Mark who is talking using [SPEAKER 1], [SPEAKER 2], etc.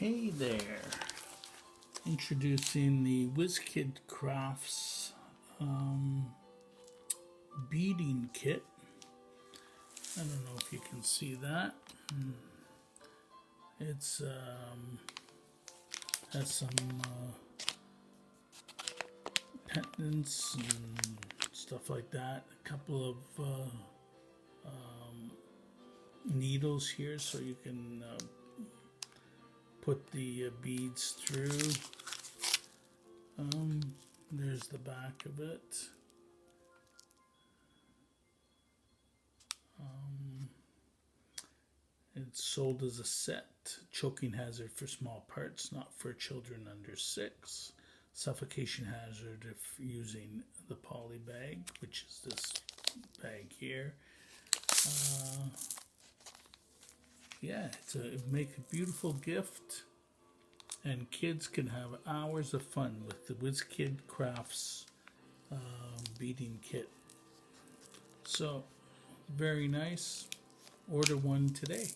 [SPEAKER 1] Hey there, introducing the WizKid Crafts beading kit. I don't know if you can see that. It's has some pendants and stuff like that. A couple of needles here so you can put the beads through. There's the back of it. It's sold as a set. Choking hazard for small parts, not for children under 6. Suffocation hazard if using the poly bag, which is this bag here. Yeah, make a beautiful gift, and kids can have hours of fun with the WizKid Crafts beading kit. So, very nice. Order one today.